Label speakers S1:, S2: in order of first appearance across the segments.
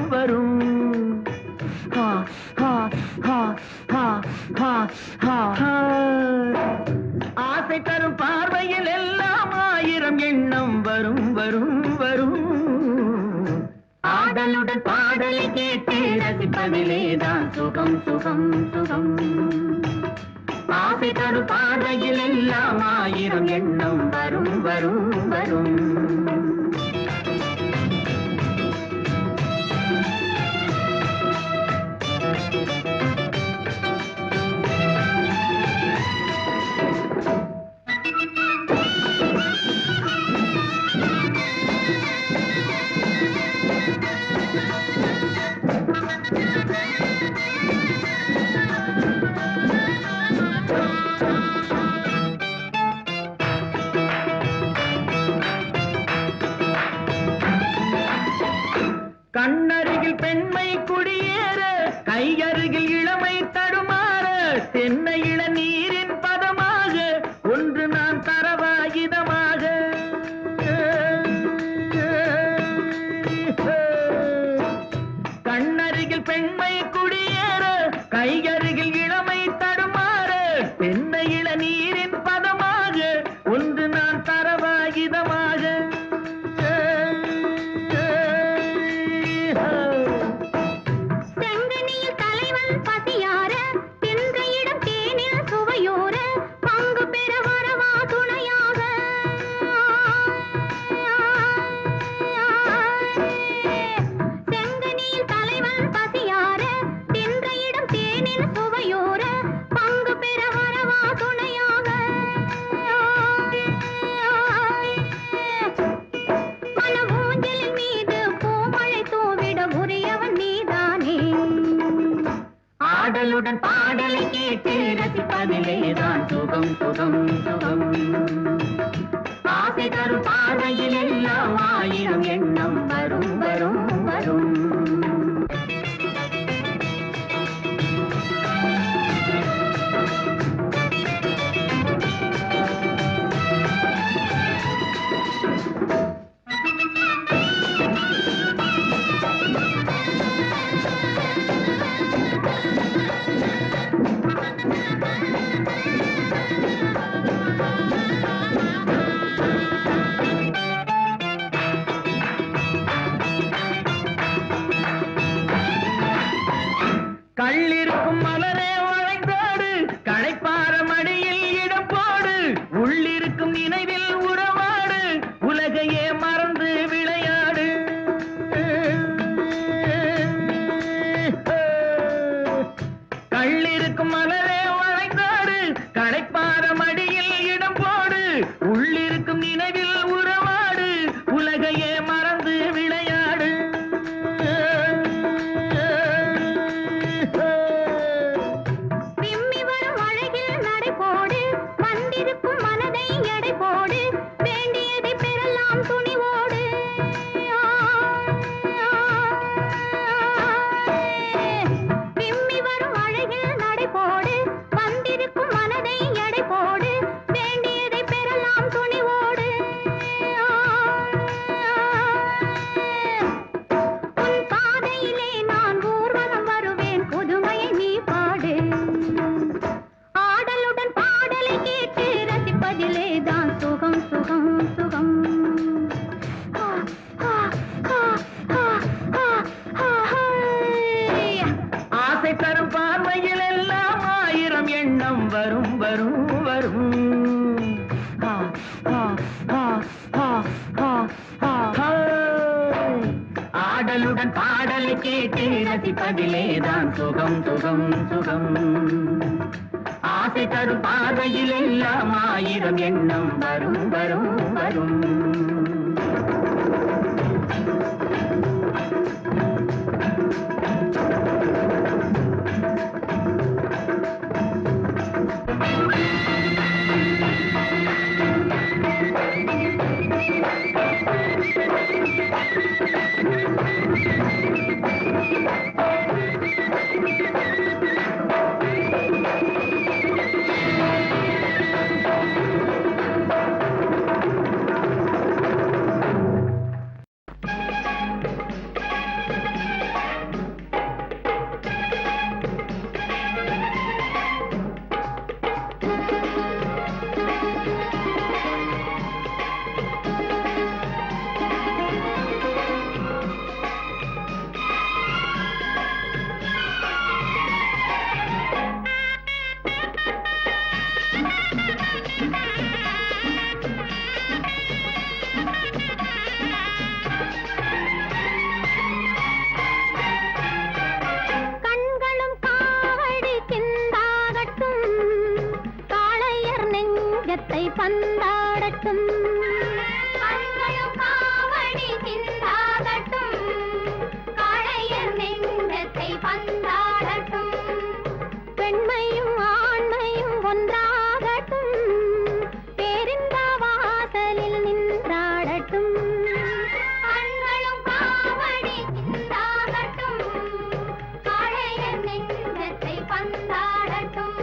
S1: வரும் ஆசை தரும் பார்வையில் எல்லாம் ஆயிரம் எண்ணம் வரும் வரும் வரும் ஆடலுடன் பாடலை கேட்டு ரசிப்பதிலேதான் சுகம் சுகம் சுகம் ஆசை தரும் பார்வையில் எல்லாம் ஆயிரம் எண்ணம் வரும் வரும் வரும் கண்ணருகில் பெண்மை குடியேற கையருகில் இளமை தடுமாற தென்னை இளநீரின் பதமாக ஒன்று நான் தரவாயுதமாக கண்ணருகில் பெண்மை குடியேற கையருகில் இளமை தடுமாற தென்னை இளநீரின் பதமாக ஒன்று நான் தரவாயுதமாக ஆடலுடன் பாடலை கேட்டு ரசிப்பதிலேதான் சுகம் சுகம் சுகம் ஆசை தரும் பார்வையில் எல்லாம் ஆயிரம் எண்ணம் வரும் வரும் வரும் கள்ளிருக்கும் மலரே வளைந்தோடு களைப்பார மடியில் இடம் போடு உள்ளிருக்கும் நினைவில் உறவாடு உலகையே மறந்து விளையாடு கள்ளிருக்கும் மலரே வளைந்தோடு களைப்பார மடியில் இடம் போடு உள்ளிருக்கும் நினைவில் உறவாடு உலகையே மறந்து விளையாடு வரும் வரும் வரும் ஆடலுடன் பாடலை கேட்டு ரசிப்பதிலேதான் சுகம் சுகம் சுகம் ஆசை தரும் பார்வையில் எல்லாம் ஆயிரம் எண்ணம் வரும் வரும் வரும்
S2: பந்தாடட்டும் பெண்மையும் ஆண்மையும் ஒன்றாகட்டும் பேரிந்த வாசலில் நின்றாடட்டும் கண்களும் காவடி சிந்தாகட்டும் காளையர் நெஞ்சத்தை பந்தாடட்டும்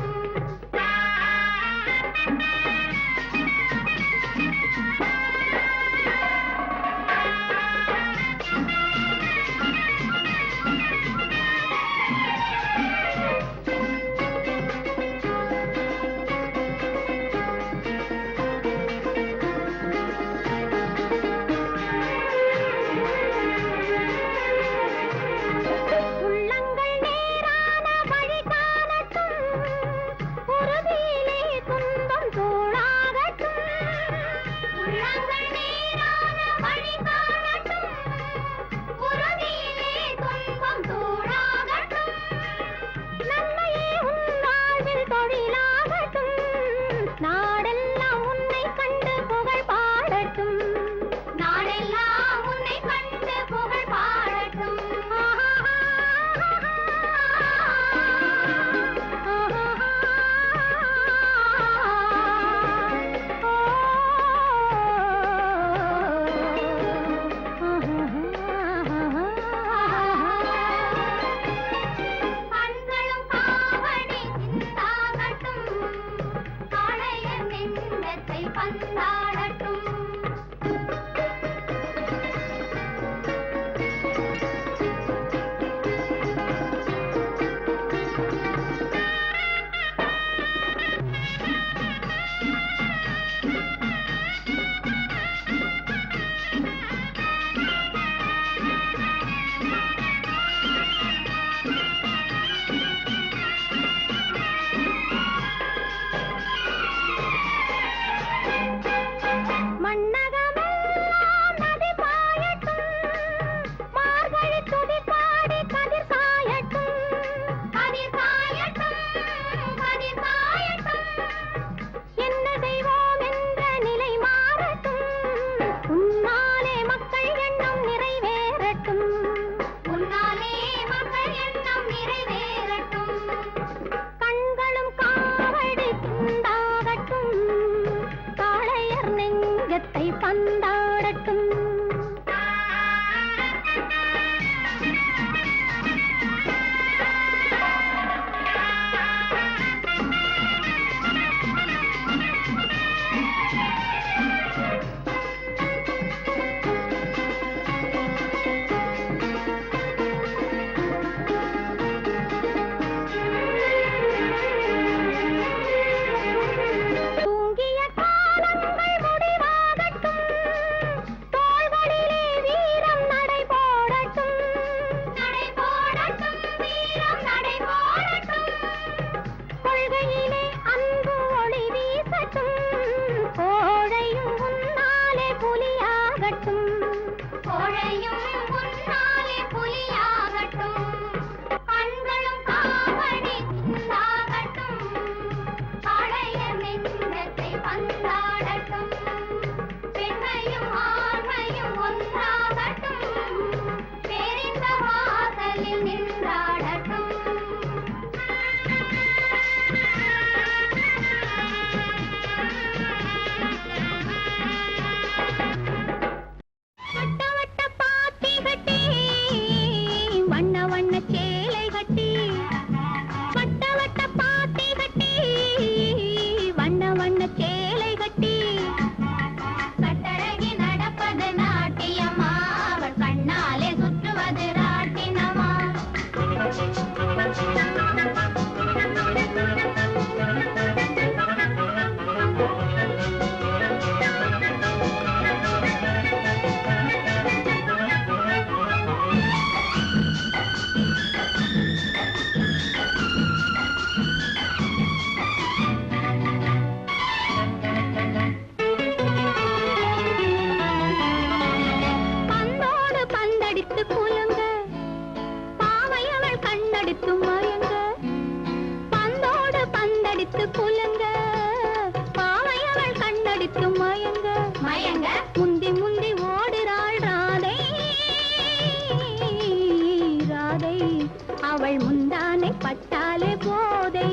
S2: அவள் முந்தானை பட்டாலே போதை,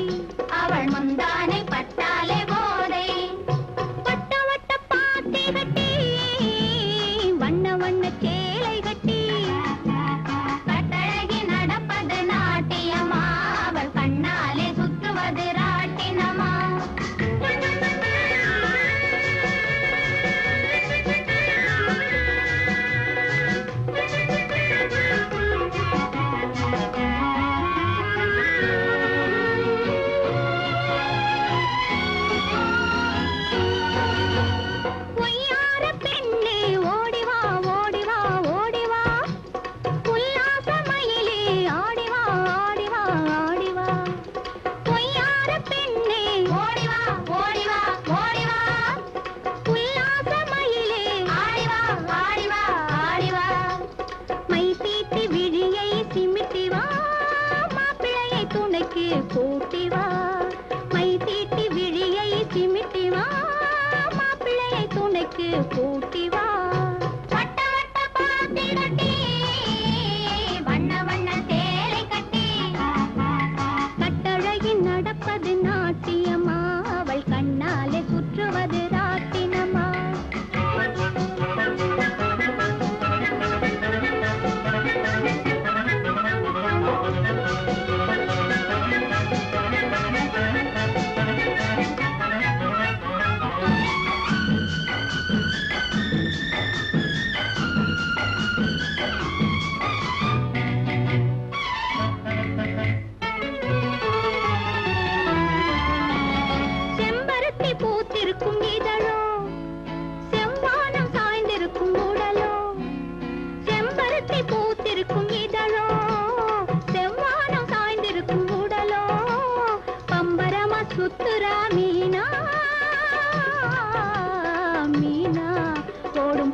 S2: அவள் முந்தானை பட்டாலே போதை. வட்ட வட்ட பாத்தி கட்டி வண்ண வண்ண சேலை கட்டி கட்டழகி நடப்பது நாட்டியமா, அவள் கண்ணாலே சுற்றுவது ராட்டினமா.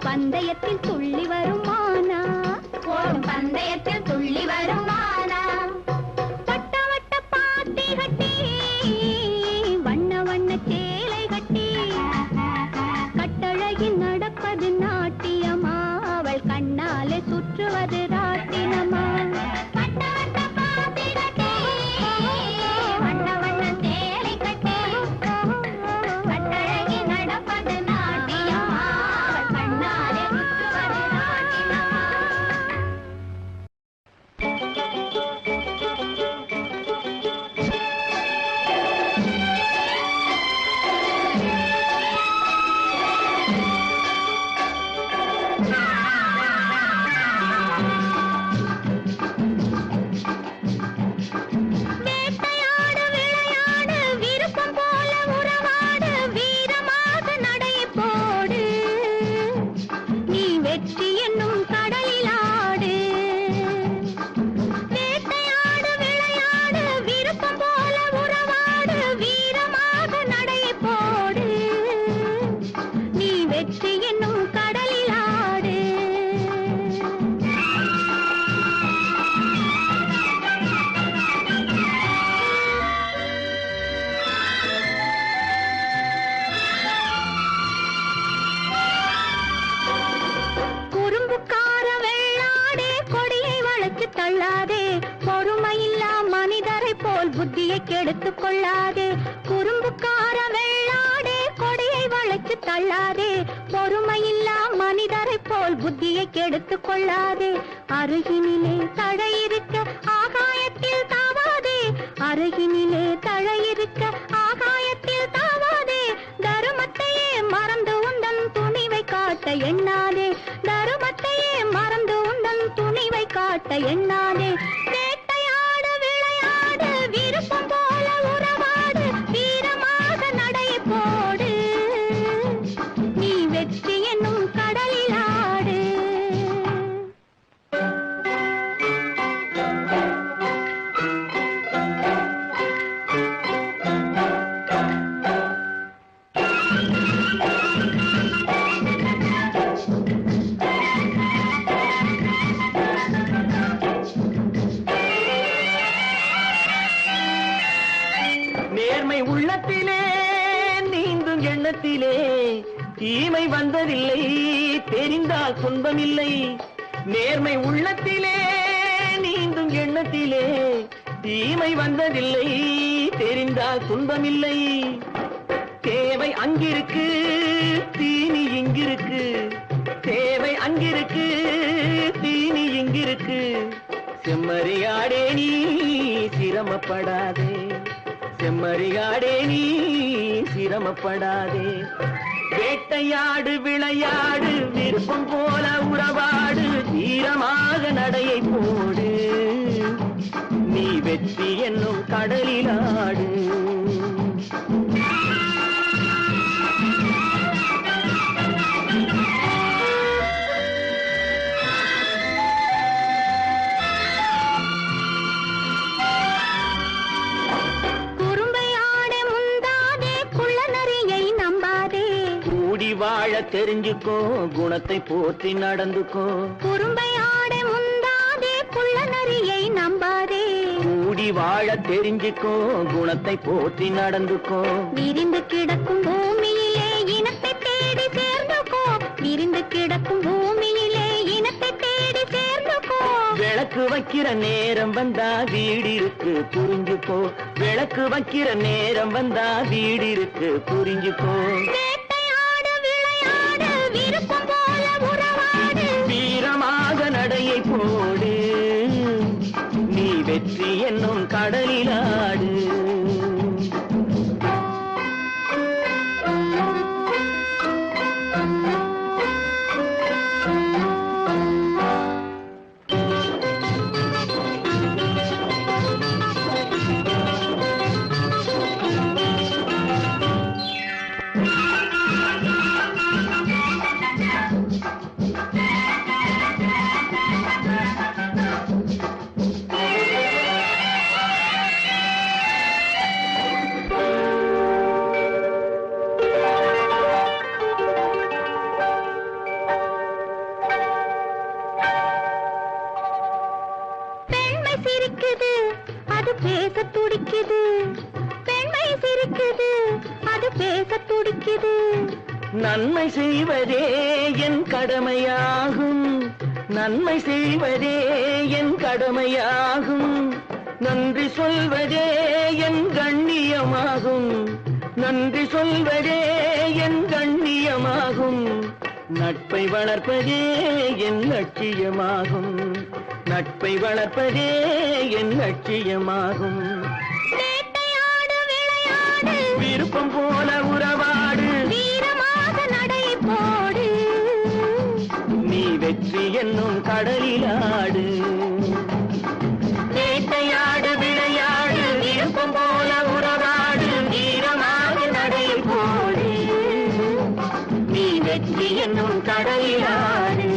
S2: பந்தயத்தில் துள்ளி வருமானா, ஓடும் பந்தயத்தில் துள்ளி வருமானா. வட்ட வட்ட பாத்தி கட்டி வண்ண வண்ண சேலை கட்டி கட்டழகி நடப்பது நாட்டியமா, அவள் கண்ணாலே சுற்றுவது ராட்டினமா. வட்ட வட்ட பாத்தி கட்டி வண்ண வண்ண சேலை கட்டி கட்டழகி நடப்பது நாட்டியமா, அவள் கண்ணாலே சுற்றுவது ராட்டினமா. வேட்டையாடு விளையாடு விருப்பம் போல உறவாடு, வீரமாக நடை போடு, நீ வெற்றி என்னும் கடலில் ஆடு. வேட்டையாடு விளையாடு விருப்பம் போல உறவாடு, வீரமாக நடை போடு, நீ வெற்றி என்னும் கடலில் ஆடு. குறும்புக்கார வெள்ளாடே கொடியை வளைச்சு தள்ளாதே, பொறுமையில்லா மனிதரை போல் புத்தியை கெடுத்துக் கொள்ளாதே. குறும்புக்கார வெள்ளாடே கொடியை வளைச்சு தள்ளாதே, பொறுமையில்லா மனிதரை போல் புத்தியை கெடுத்துக் கொள்ளாதே. அருகினிலே தழை இருக்க ஆகாயத்தில் தாவாதே, அருகினிலே தழை இருக்க ஆகாயத்தில் தாவாதே. தருமத்தையே மறந்து உந்தன் துணிவை காட்ட எண்ணாதே, தருமத்தையே மறந்து உந்தன் துணிவை காட்ட எண்ணாதே. வேட்டையாடு விளையாடு விருப்பம் போல உறவாடு, வீரமாக நடை போடு, நீ வெற்றி என்னும் கடலில் ஆடு.
S1: நேர்மை உள்ளத்திலே நீந்தும் எண்ணத்திலே தீமை வந்ததில்லை, தெரிந்தால் துன்பமில்லை. நேர்மை உள்ளத்திலே நீந்தும் எண்ணத்திலே தீமை வந்ததில்லை, தெரிந்தால் துன்பமில்லை. தேவை அங்கிருக்கு, தீனி இங்கிருக்கு. தேவை அங்கிருக்கு, தீனி இங்கிருக்கு. செம்மறியாடே நீ சிரமப்படாதே, செம்மறியாடே நீ சிரமப்படாதே. வேட்டையாடு விளையாடு, விருப்பம் போல உறவாடு, தீரமாக நடையை போடு. நீ வெற்றி என்னும் கடலிலாடு. வாழ தெரிஞ்சுக்கோ, குணத்தை போற்றி நடந்துக்கோ.
S2: குறும்பை ஆட முந்தாதே, குள்ள நரியை நம்பாதே.
S1: கூடி வாழ தெரிஞ்சுக்கோ, குணத்தை போற்றி நடந்துக்கோ.
S2: விரிந்து கிடக்கும் பூமியிலே இனத்தை தேடி சேர்ந்துக்கோ. விரிந்து கிடக்கும் பூமியிலே இனத்தை தேடி சேர்ந்துக்கோ.
S1: விளக்கு வைக்கிற நேரம் வந்தா வீடு இருக்கு புரிஞ்சுக்கோ. விளக்கு வைக்கிற நேரம் வந்தா வீடு இருக்கு புரிஞ்சுக்கோ. வீரமாக நடையை போடு, நீ வெற்றி என்னும் கடலிலாடு. நன்மை செய்வதே என் கடமையாகும், நன்மை செய்வதே என் கடமையாகும். நன்றி சொல்வதே என் கண்ணியமாகும், நன்றி சொல்வதே என் கண்ணியமாகும். நட்பை வளர்ப்பதே என் லட்சியமாகும், நட்பை வளர்ப்பதே என் லட்சியமாகும். விருப்பம் போல உறவாடு,
S2: வீரமாக நடை போடு.
S1: நீ வெற்றி என்னும் கடலிலாடு. வேட்டையாடு விளையாடு, விருப்பம் போல உறவாடு, வீரமாக நடை போடு. நீ வெற்றி என்னும் கடலிலாடு.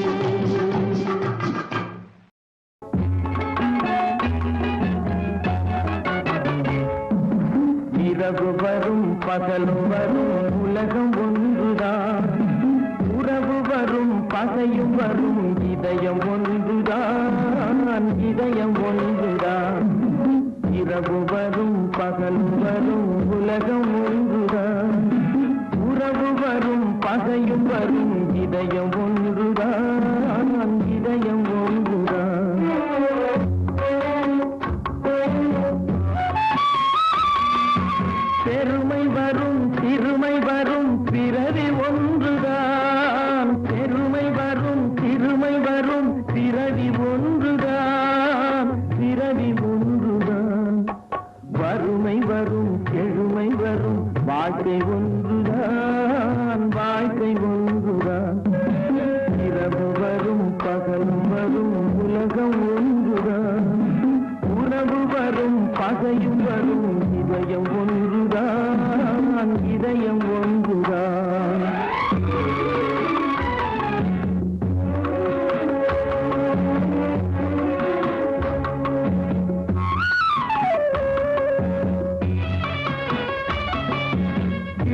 S1: இரவு வரும் பகலும் வரும் உலகம் ஒன்றுதான், உறவு வரும் பகையும் வரும் இதயம் ஒன்றுதான், இதயம் ஒன்றுதான். இரவு வரும் பகலும் வரும் உலகம் ஒன்றுதான், உறவு வரும் பகையும் வரும் இதயம் ஒன்றுதான், இதயம் ஒன்றுதான். பெருமை வரும் சிறுமை வரும் பிறவி ஒன்றுதான், பெருமை வரும் சிறுமை வரும் பிறவி ஒன்றுதான், பிறவி ஒன்றுதான். வறுமை வரும் எழுமை வரும் வாழ்க்கை ஒன்றுதான், வாழ்க்கை ஒன்றுதான். இரவு வரும் பகலும் வரும் உலகம் ஒன்றுதான், உறவு வரும் பகையும் வரும் இதயம் ஒன்றுதான், இதயம் ஒன்றுதான்.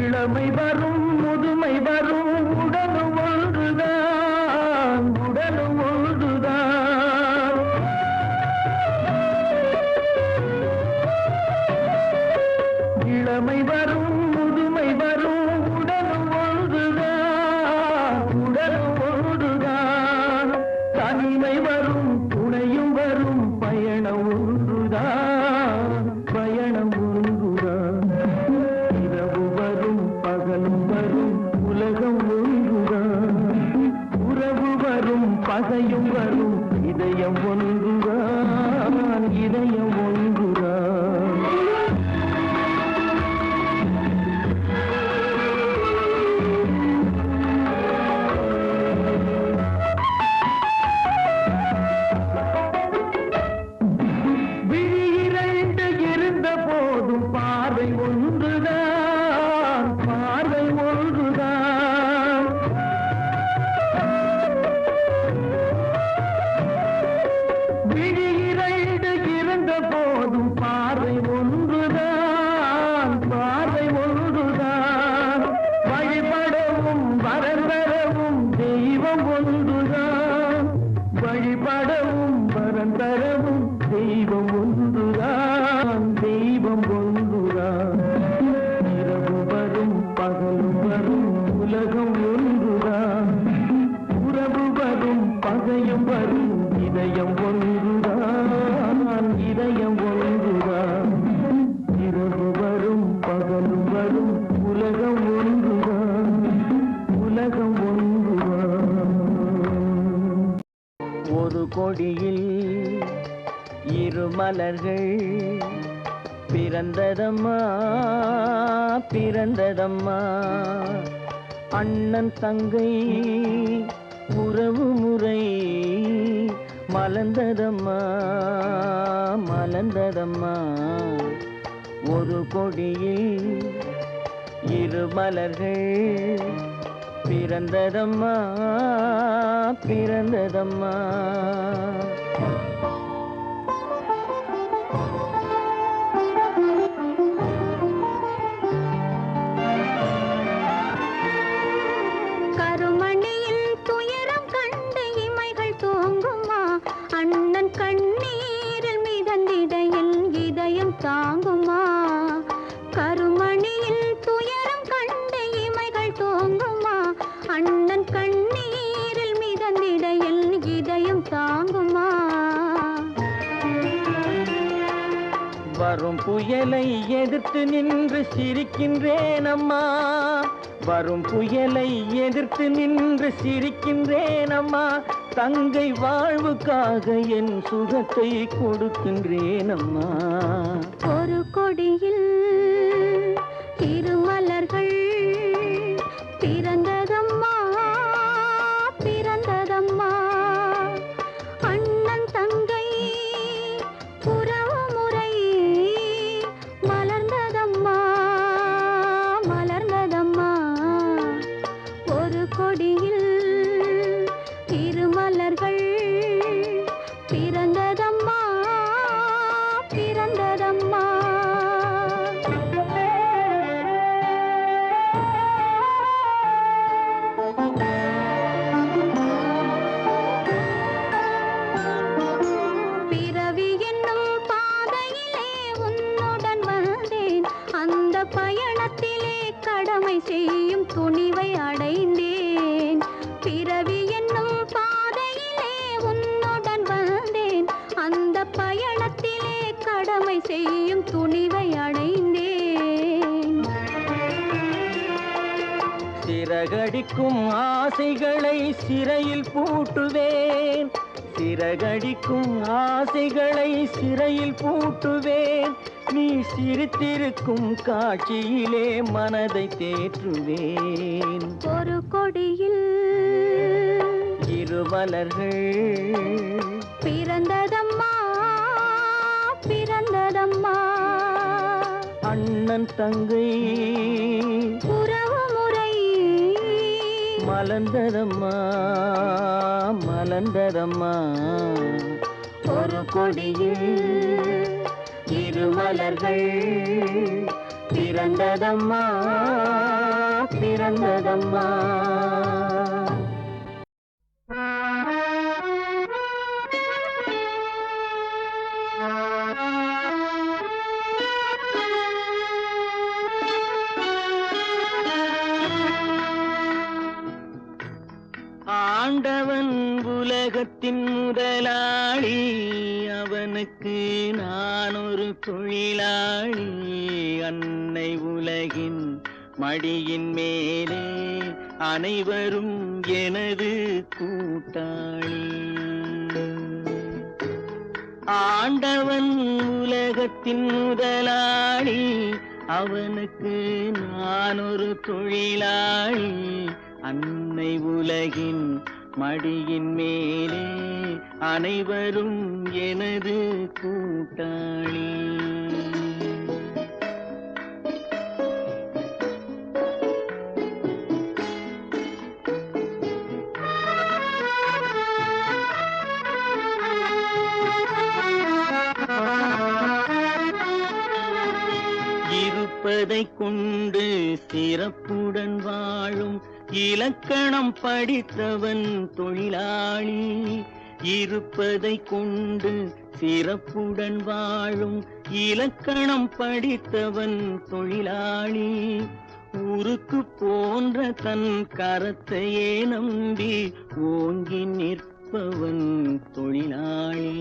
S1: இளமை வரும் முதுமை வரும் உடலும் ஒன்றுதான், உடலும் ஒன்றுதான். இளமை வரும் முதுமை வரும் உடலும் ஒன்றுதான், உடலும் ஒன்றுதான். தனிமை வரும் துணையும் வரும் பயணம் ஒன்றுதான், இதயம் ஒன்றுதான். ஒரு கொடியில் இரு மலர்கள் பிறந்ததம்மா பிறந்ததம்மா. அண்ணன் தங்கை உறவு முறை மலர்ந்ததம்மா மலர்ந்ததம்மா. ஒரு கொடியில் இரு மலர்கள் பிறந்ததம்மா பிறந்ததம்மா.
S2: கருமணியில் துயரம் கண்டு இமைகள் தூங்குமா, அண்ணன் கண்ணீரில் மிதந்திடையில் இதயம் தாங்குமா. கருமணியில் துயரம் கண்டு இமைகள் தூங்குமா, அண்ணன் கண்ணீரில் மிதந்திடையில் இதயம் தாங்குமா.
S1: வரும் புயலை எதிர்த்து நின்று சிரிக்கின்றேன் அம்மா, வரும் புயலை எதிர்த்து நின்று சிரிக்கின்றேன் அம்மா. தங்கை வாழ்வுக்காக என் சுகத்தை கொடுக்கின்றேன் அம்மா.
S2: ஒரு கொடியில் இரு மலர்கள் பிறந்ததம்மா பிறந்ததம்மா. அண்ணன் தங்கை உறவு முறை மலர்ந்ததம்மா மலர்ந்ததம்மா. ஒரு கொடியில் இரு மலர்கள் பிறந்ததம்மா பிறந்ததம்மா. பிறவி என்னும் பாதையிலே உன்னுடன் வந்தேன், அந்த பயணத்திலே கடமை செய்யும் துணிவை அடைந்தேன். பிறவி என்னும் பாதையிலே உன்னுடன் வந்தேன், அந்த பயணத்திலே கடமை செய்யும் துணிவை அடைந்தேன்.
S1: சிறகடிக்கும் ஆசைகளை சிறையில் பூட்டுவேன், சிறகடிக்கும் ஆசைகளை சிறையில் பூட்டுவேன். நீ சிரித்திருக்கும் காட்சியிலே மனதை தேற்றுவேன்.
S2: ஒரு கொடியில்
S1: இரு மலர்கள்
S2: பிறந்ததம்மா பிறந்ததம்மா.
S1: அண்ணன் தங்கை
S2: உறவு முறை
S1: மலர்ந்ததம்மா மலர்ந்ததம்மா. ஒரு கொடியில் இரு மலர்கள் பிறந்ததம்மா பிறந்ததம்மா. ஆண்டவன் உலகத்தின் முதலாளி, அவனுக்கு நான் ஒரு தொழிலாளி. அன்னை உலகின் மடியின் மேலே அனைவரும் எனது கூட்டாளி. ஆண்டவன் உலகத்தின் முதலாளி, அவனுக்கு நான் ஒரு தொழிலாளி. அன்னை உலகின் மடியின் மேலே அனைவரும் எனது கூட்டாளி. இருப்பதை கொண்டு சிறப்புடன் வாழும் இலக்கணம் படித்தவன் தொழிலாளி. இருப்பதை கொண்டு சிறப்புடன் வாழும் இலக்கணம் படித்தவன் தொழிலாளி. ஊருக்கு போன்ற தன் கரத்தையே நம்பி ஓங்கி நிற்பவன் தொழிலாளி.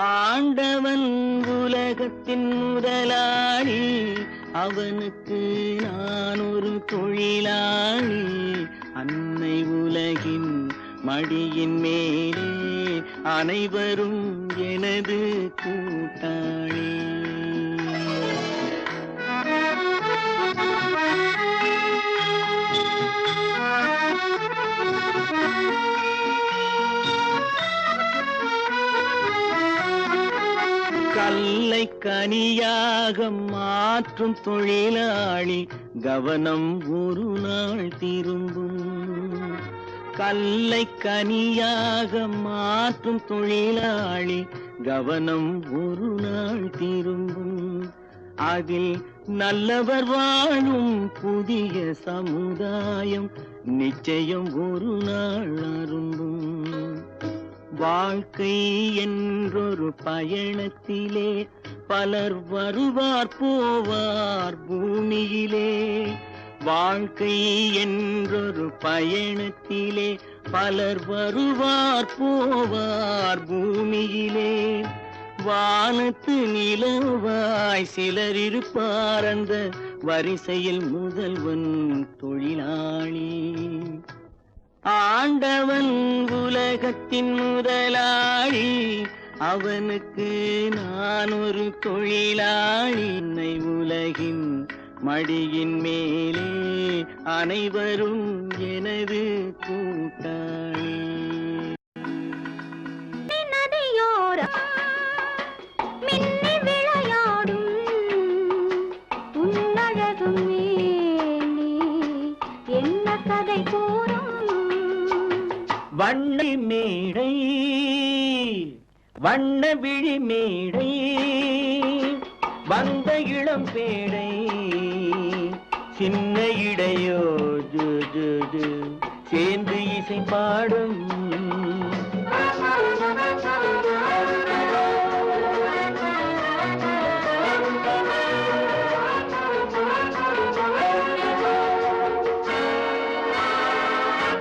S1: ஆண்டவன் உலகத்தின் முதலாளி, அவனுக்கு நான் ஒரு தொழிலாளி. அன்னை உலகின் மடியின் மேலே அனைவரும் எனது கூட்டாளி. கல்லை கனியாக மாற்றும் தொழிலாளி, கவனம் ஒரு நாள் திரும்பும். கல்லை கனியாக மாற்றும் தொழிலாளி, கவனம் ஒரு நாள் திரும்பும். அதில் நல்லவர் வாழும் புதிய சமுதாயம் நிச்சயம் ஒரு நாள் அரும்பும். வாழ்க்கை என்றொரு பயணத்திலே பலர் வருவார் போவார் பூமியிலே. வாழ்க்கை என்றொரு பயணத்திலே பலர் வருவார் போவார் பூமியிலே. வானத்து நிலவாய் சிலர் இருப்பார் அந்த வரிசையில் முதல்வன் தொழிலாளி. ஆண்டவன் உலகத்தின் முதலாளி, அவனுக்கு நான் ஒரு தொழிலாளி. அன்னை உலகின் மடியின் மேலே அனைவரும் எனது கூட்டாளி.
S2: நதியோரம் மின்னி விளையாடும் உன்னழகும் மேனி என்ன கதை கூறும்.
S1: வண்ண மேடை வண்ண விழி மேடை வந்த இளம் பேடை சின்ன இடையோ ஜு ஜு ஜு சேர்ந்து இசை பாடும்.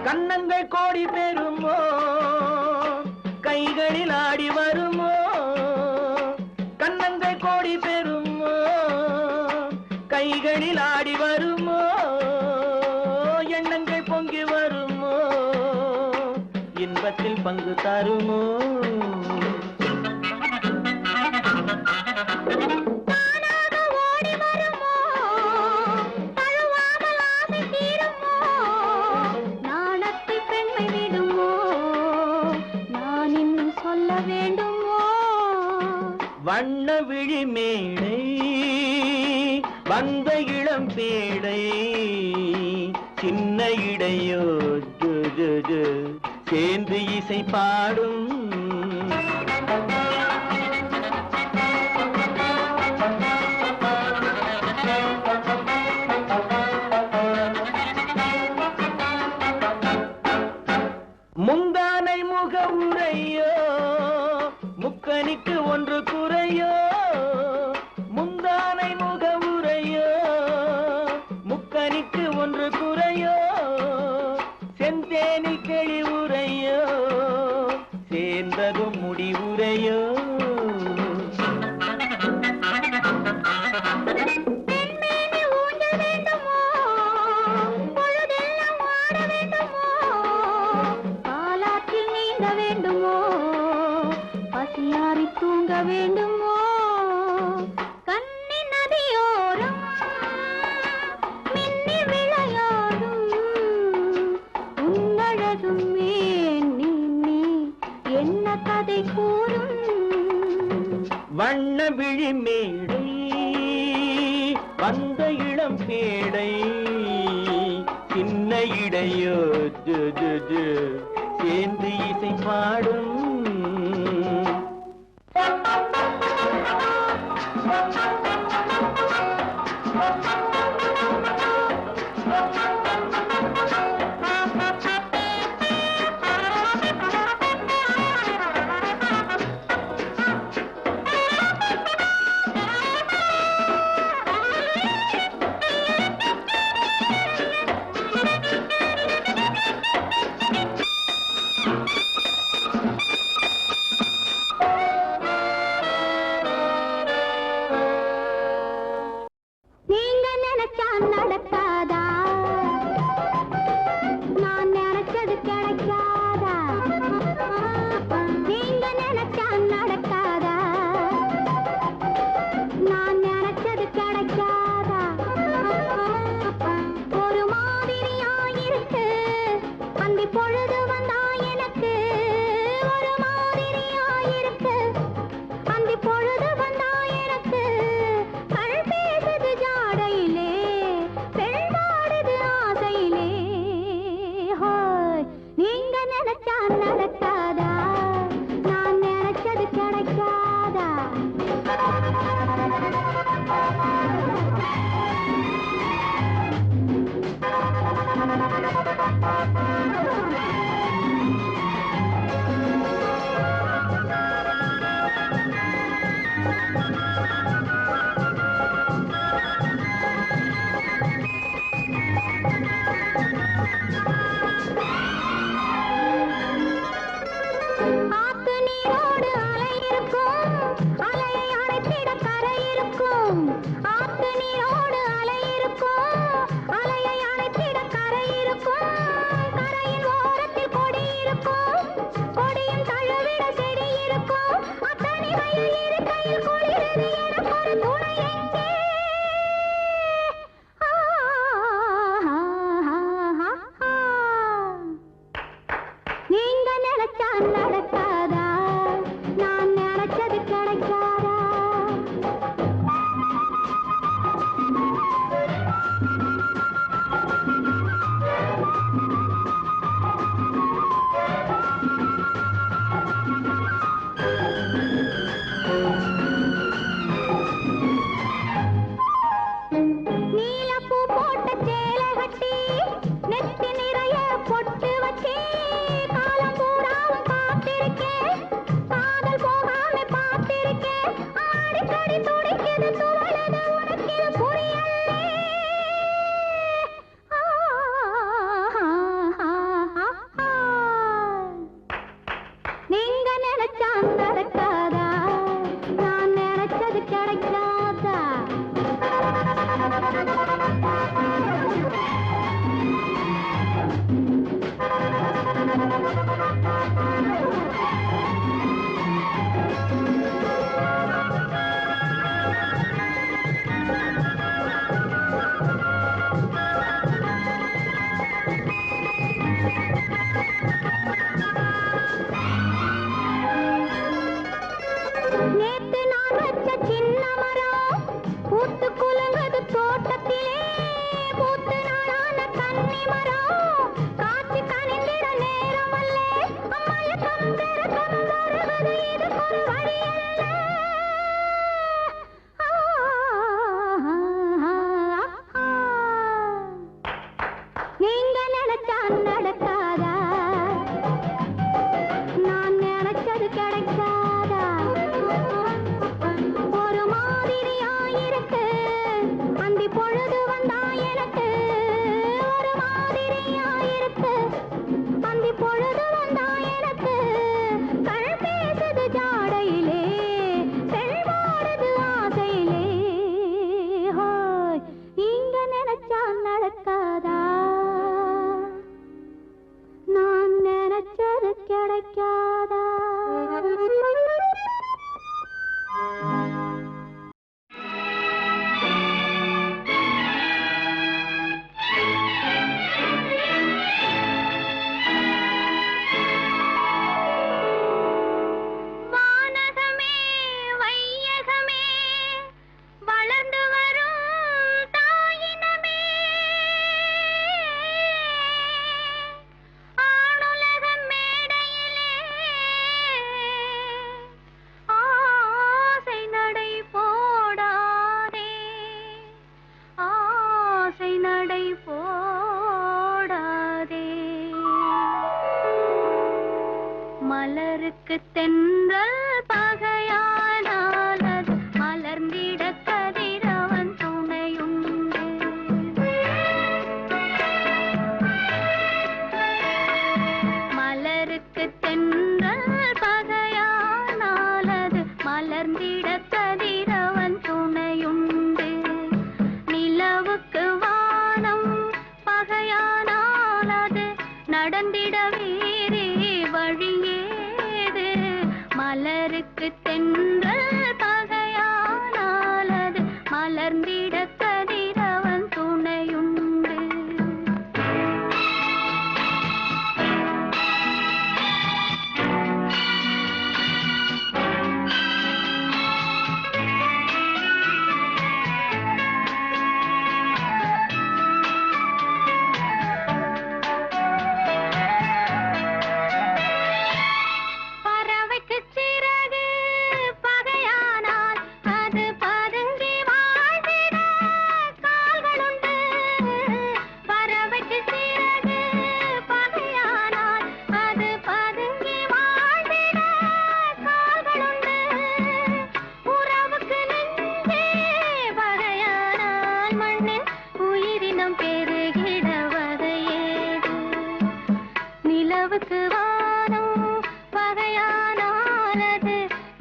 S1: கண்ணங்கள் கோடி பெறுமோ, கைகளில் ஆடி வருமோ. கண்ணங்கள் கோடி பெறுமோ, கைகளில் ஆடி வருமோ. எண்ணங்கள் பொங்கி வருமோ, இன்பத்தில் பங்கு தருமோ. வண்ண விழி மேடை வந்த இளம் பேடை சின்ன இடையோ ஜு ஜு ஜு சேர்ந்து இசை பாடும். முந்தானை முகவுரையோ முக்கனிக்கு ஒன்று குறையோ. முந்தானை முகவுரையோ முக்கனிக்கு ஒன்று குறையோ. செந்தேனில் கிளி உரையோ சேர்ந்ததும் முடிவுரையோ.
S2: தங்க வேண்டுமோ கன்னி நதியோரம் மின்னி விளையாடும் உன்னழகும் எண்ணி என்ன கதை கூறும்
S1: வண்ண விழி மேடை வந்த இளம் பேடை சின்ன இடையோ சேர்ந்து இசை பாடும்
S2: மலர்ந்திட கதிரவன் துணையுண்டு. நிலவுக்கு வானம் பகையானால் அது நடந்திட வேறே வழியேது. மலருக்கு தென்றல் பகையானால் அது மலர்ந்திட கதிரவன் துணையுண்டு. நிலவுக்கு வானம் பகையானால் அது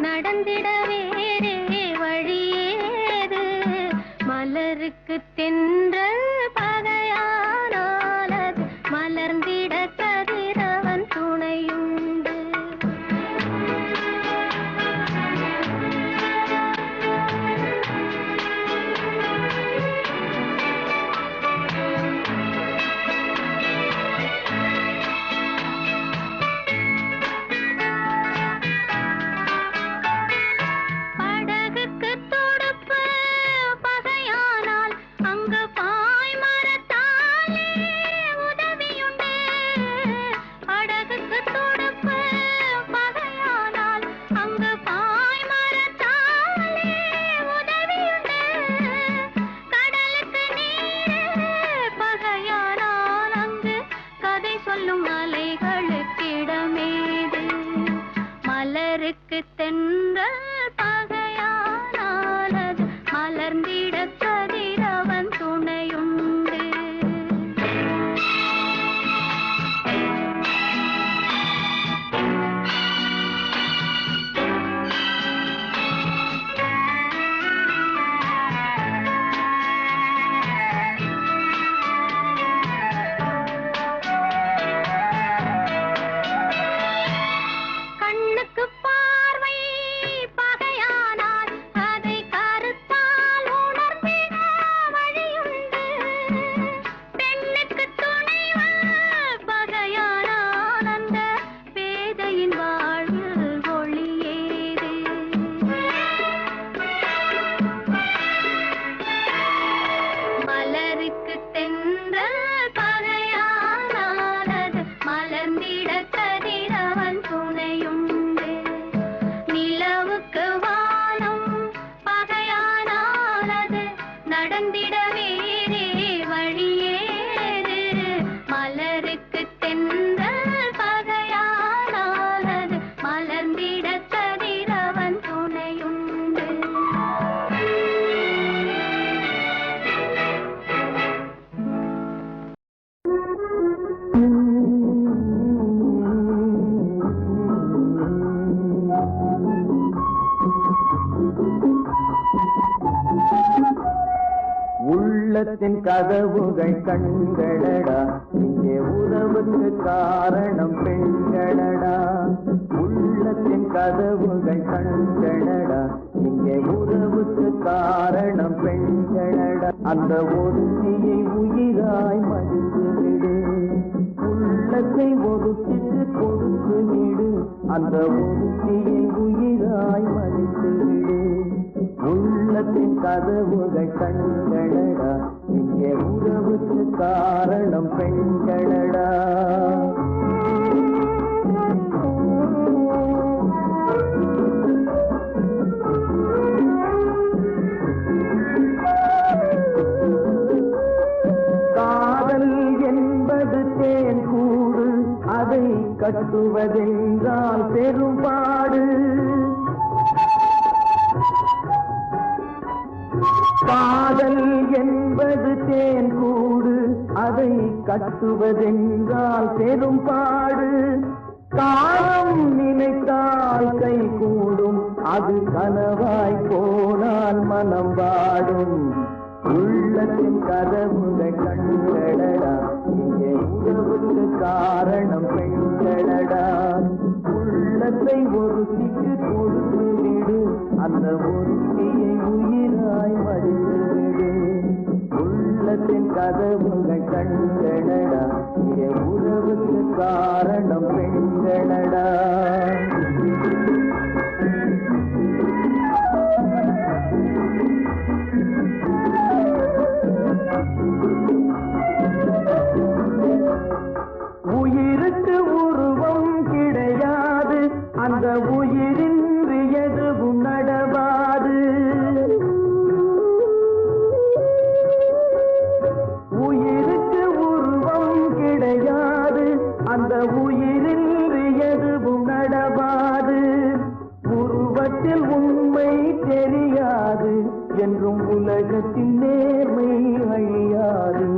S2: நடந்திட வேறே வழியேது. மலருக்கு தென்றல் பகையானால் அது மலர்ந்திட கதிரவன் துணையுண்டு. மலருக்கு தென்றல் பகையானால் அது மலர்ந்திட கதிரவன் துணையுண்டு. நடந்திட வேறே வழியேது. மலருக்கு தென்றல் பகையானால் அது மலர்ந்திட கதிரவன் துணையுண்டு.
S1: உள்ளத்தின் கதவுகள் கண்களடா, இங்கே உறவுக்கு காரணம் பெண்களடா. உள்ளத்தின் கதவுகள் கண்களடா, இங்கே உறவுக்கு காரணம் பெண்களடா. அந்த ஒருத்தியை உயிராய் மதித்து விடு, உள்ளத்தை ஒருத்திக்கு கொடுத்து விடு. அந்த ஒருத்தியை உயிராய் மதித்து விடு. உள்ளத்தின் கதவுகள் கண்களடா, இங்கே உறவுக்கு காரணம் பெண்களடா. காதல் என்பது தேன் கூடு, அதை கட்டுவதென்றால் பெரும்பாடு. காதல் என்பது தேன் கூடு, அதை கட்டுவதென்றால் பெரும்பாடு. காலம் நினைத்தால் கை கூடும், அது கனவாய் போனால் மனம் வாடும் உள்ளத்தின் கதவுகள் கண்களடா இங்கே உறவுக்கு காரணம் பெண்களடா உள்ளத்தை ஒருத்திக்கு கொடுத்து விடு அந்த ஒருத்தியை உயிராய் மடித்து விடு உள்ளத்தின் கதவுகள் கண்களடா இங்கே உறவுக்கு காரணம் பெண்களடா உயிருக்கு உருவம் கிடையாது அந்த உயிரின்றி எதுவும் நடவாது உயிருக்கு உருவம் கிடையாது அந்த உயிரின்றி எதுவும் நடவாது உருவத்தில் உண்மை தெரியாது என்றும் உலகத்தின் நேர்மை அழியாது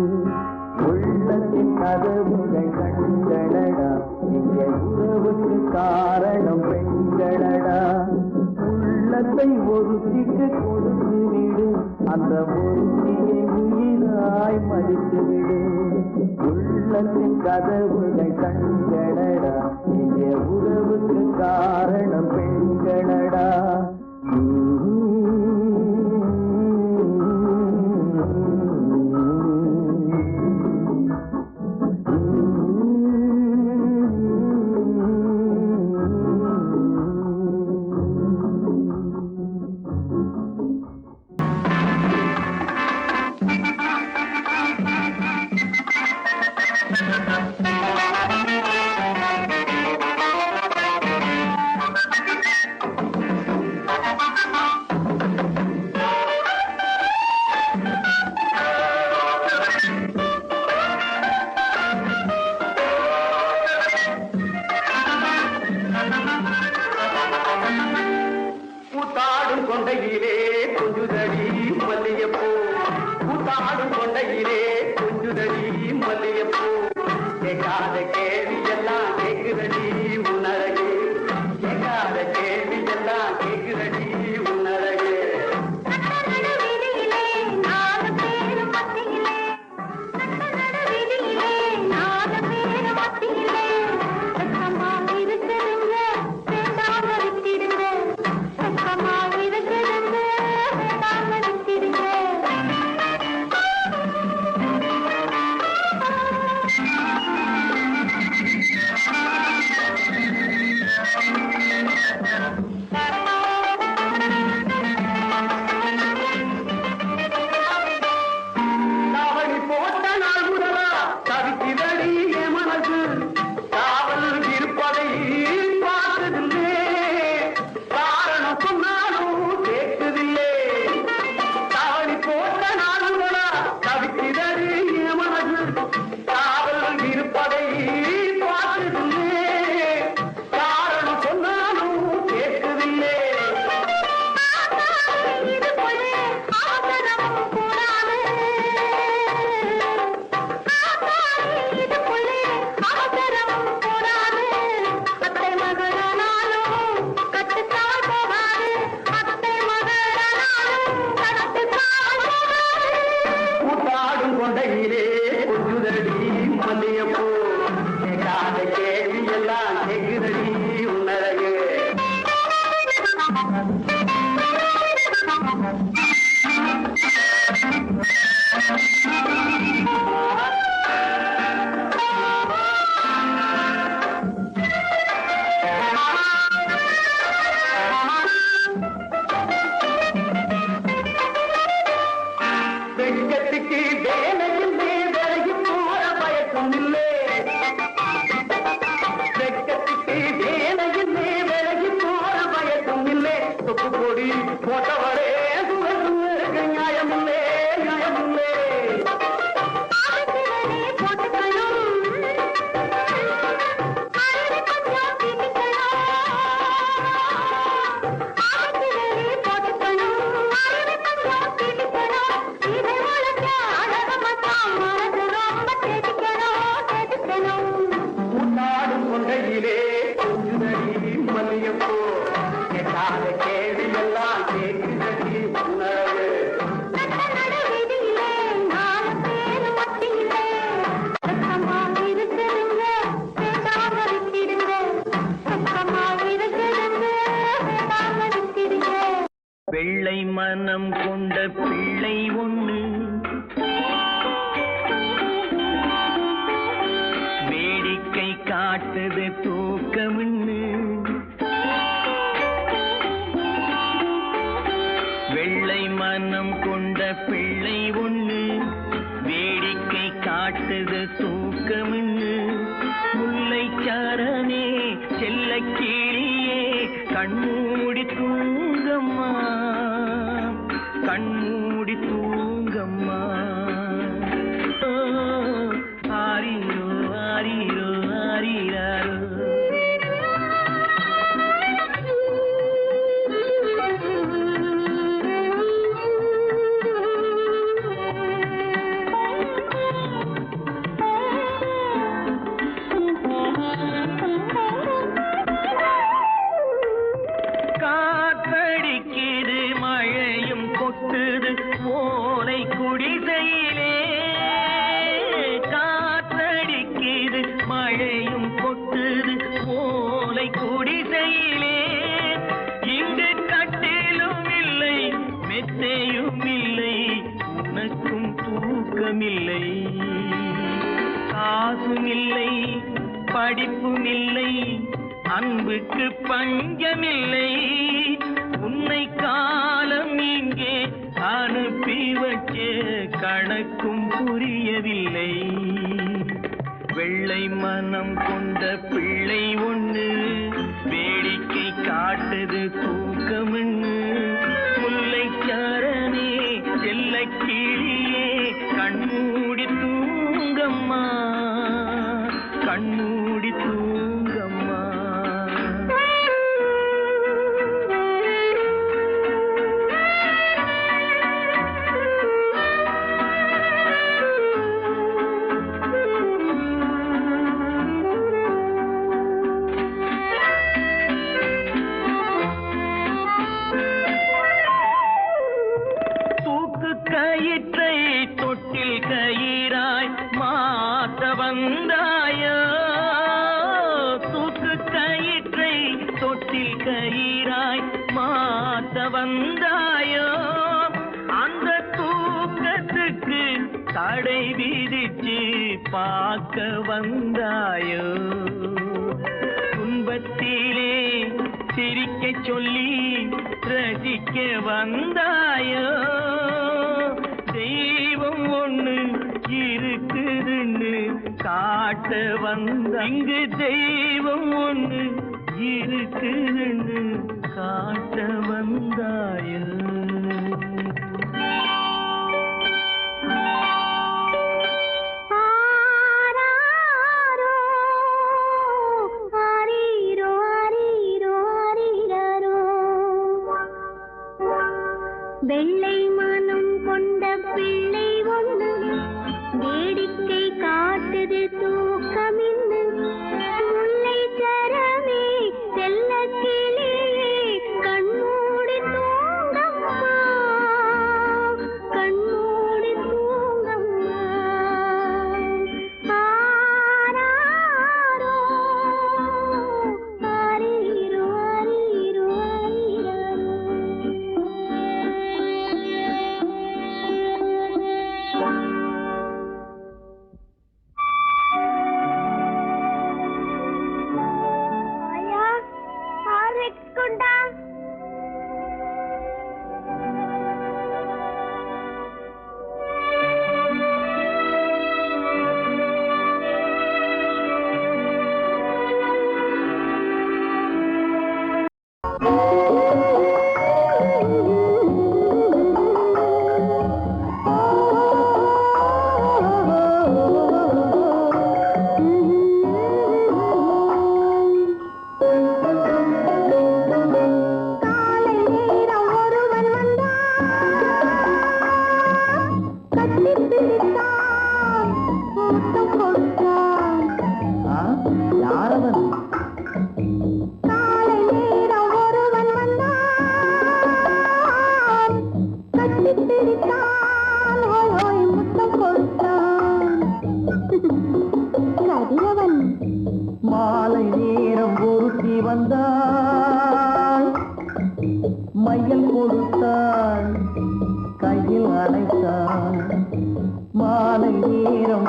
S1: உள்ளத்தின் கதவுகள் கண்களடா இங்கே உறவுக்கு காரணம் பெண்களடா உள்ளத்தை ஒருத்திக்கு கொடுத்து விடு அந்த ஒருத்தியை உயிராய் மதித்து விடு உள்ளத்தின் கதவுகள் கண்களடா இங்கே உறவுக்கு காரணம் பெண்களடா கொண்டையிலே கொஞ்சுதடி மல்லியப்பூ கூத்தாடும் கொண்டையிலே கொஞ்சுதடி மல்லியப்பூ கேட்காத கேள்வி எல்லாம் கேட்குதடி உன்னழகு கேட்காத கேள்வி எல்லாம் கேட்குதடி உன்னழகு கொண்டையிலே கொஞ்சுதடி மல்லியப்பூ கேட்டாத வெள்ளை மனம் கொண்ட பிள்ளை ஒண்ணு வேடிக்கை காட்டுது தூக்கமின்னு. வெள்ளை மனம் கொண்ட பிள்ளை ஒண்ணு வேடிக்கை காட்டுது தூக்கமின்னு. முல்லைச்சாரனே செல்ல கிளியே கண்மூடி தூங்கம்மா, கண்மூடி தூங்கம்மா. ஆரிரோ ஆரிரோ ஆரிராரோ. காத்தடிக்குது மழையும் கொட்டுது ஓலை குடிசையிலே. காத்தடிக்குது மழையும் கொட்டுது ஓலை குடிசையிலே. இங்கு கட்டிலும் இல்லை மெத்தையும் இல்லை உனக்கும் தூக்கமில்லை. காசும் இல்லை படிப்பும் இல்லை அன்புக்கு பஞ்சமில்லை. உன்னை காலம் இங்கே அனுப்பி வச்ச கணக்கும் புரியவில்லை. வெள்ளை மனம் கொண்ட பிள்ளை ஒண்ணு வேடிக்கை காட்டுது தூக்கமின்னு. முல்லைச்சாரனே செல்ல கிளியே கண்மூடி தூங்கம்மா, கண்மூடி தூங்கம்மா. தூக்கு கயிற்றை தொட்டில் கயிறாய் மாத்த வந்தாயோ. தூக்கு கயிற்றை தொட்டில் கயிறாய் மாத்த வந்தாயோ. அந்த தூக்கத்துக்கு தடை விதிச்சு பார்க்க வந்தாயோ. துன்பத்திலே சிரிக்க சொல்லி ரசிக்க வந்தாயோ. தெய்வம் ஒண்ணு இருக்குதுன்னு காட்ட வந்த. இங்கு தெய்வம் ஒண்ணு இருக்குதுன்னு காட்ட வந்தாயோ.
S2: வெள்ளை மனம் கொண்ட பிள்ளை ஒண்ணு வேடிக்கை காட்டுது தூக்கமின்னு. முல்லைச்சரமே செல்ல கிளியே கண்மூடி தூங்கம்மா, கண்மூடி தூங்கம்மா. ஆராரோ ஆரிரோ ஆரிரோ ஆரிராரோ.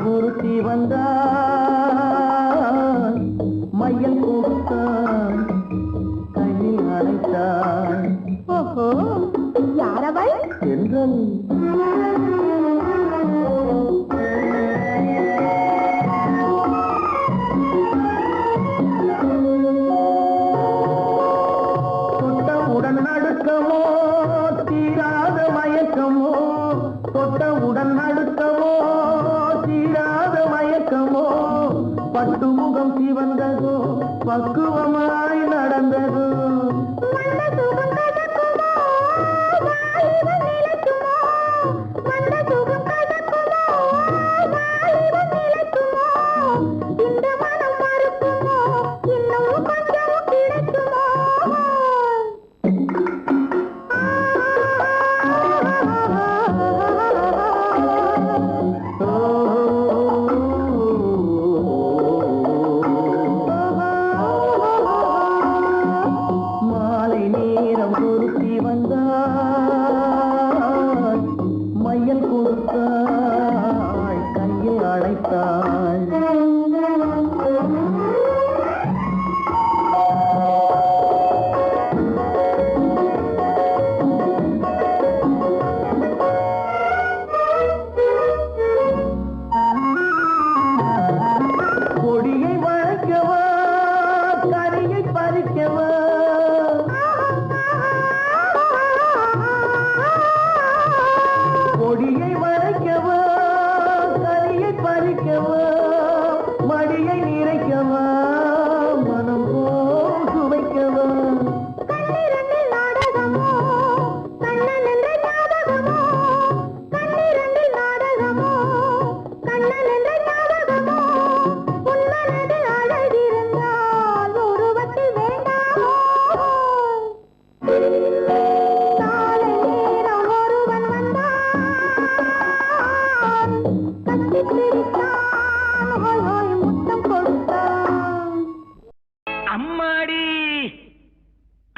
S1: ஒருத்தி வந்தாள் மையல் கொடுத்தான் கையில் அழைத்தான்
S2: ஓஹோ யாரவள்
S1: என்றல் தொட்டவுடன் நடுக்கமோ தீராத மயக்கமோ தொட்டவுடன் நடுக்கமோ தீராத மயக்கமோ பட்டுமுகம் சிவந்ததோ பக்குவமாய் நடந்ததோ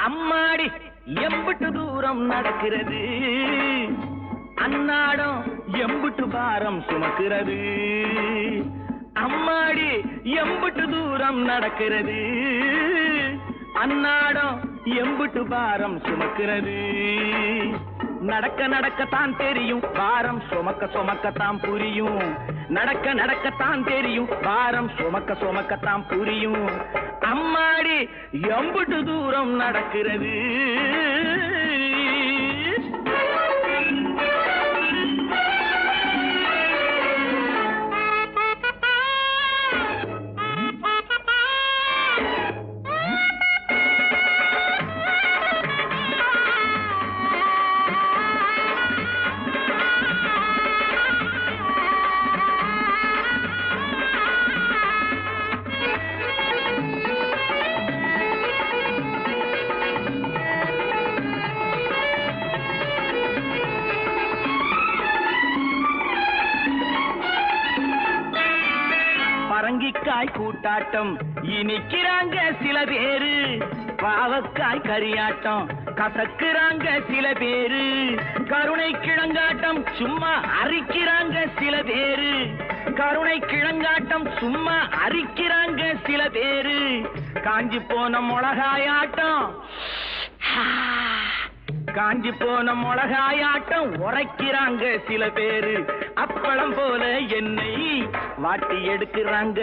S1: அம்மாடி எம்புட்டு தூரம் நடக்கிறது அன்னாடம் எம்புட்டு பாரம் சுமக்கிறது அம்மாடி எம்புட்டு தூரம் நடக்கிறது அன்னாடம் எம்புட்டு பாரம் சுமக்கிறது நடக்க நடக்கத்தான் தெரியும் பாரம் சுமக்க சுமக்கத்தான் புரியும் நடக்க நடக்கத்தான் தெரியும் பாரம் சுமக்க சுமக்கத்தான் புரியும் அம்மாடி எம்புட்டு தூரம் நடக்கிறது பரங்கிக்காய் கூட்டாட்டம் இனிக்கிறாங்க சில பேரு பாவக்காய் கரியாட்டம் கசக்குறாங்க சில பேரு கருணை கிழங்காட்டம் சும்மா அரிக்கிறாங்க சில பேரு கருணை கிழங்காட்டம் சும்மா அரிக்கிறாங்க சில பேரு காஞ்சி போன மிளகாயாட்டம் காஞ்சி போன மிளகாயாட்டம் உரைக்கிறாங்க சில பேரு அப்பளம் போல என்னை வாட்டி எடுக்கிறாங்க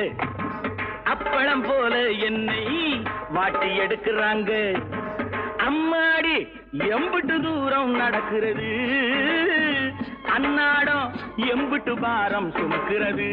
S1: அப்பளம் போல என்னை வாட்டி எடுக்கிறாங்க அம்மாடி எம்புட்டு தூரம் நடக்கிறது அன்னாடம் எம்புட்டு பாரம் சுமக்கிறது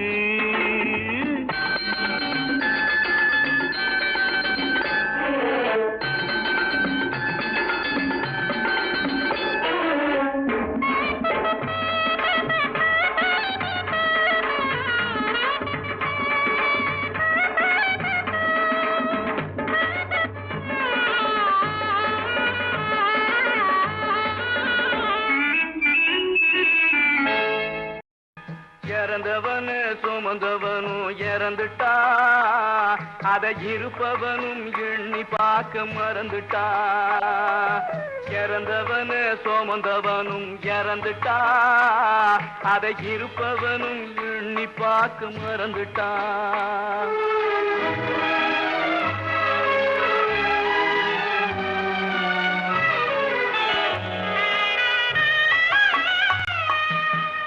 S1: இறந்தவனு சுமந்தவனும் இறந்துட்டா அதை இருப்பவனும் எண்ணி பார்க்க மறந்துட்டா
S3: இறந்தவனு சோமந்தவனும் இறந்துட்டா, அதை இருப்பவனும் எண்ணி பார்க்க மறந்துட்டா.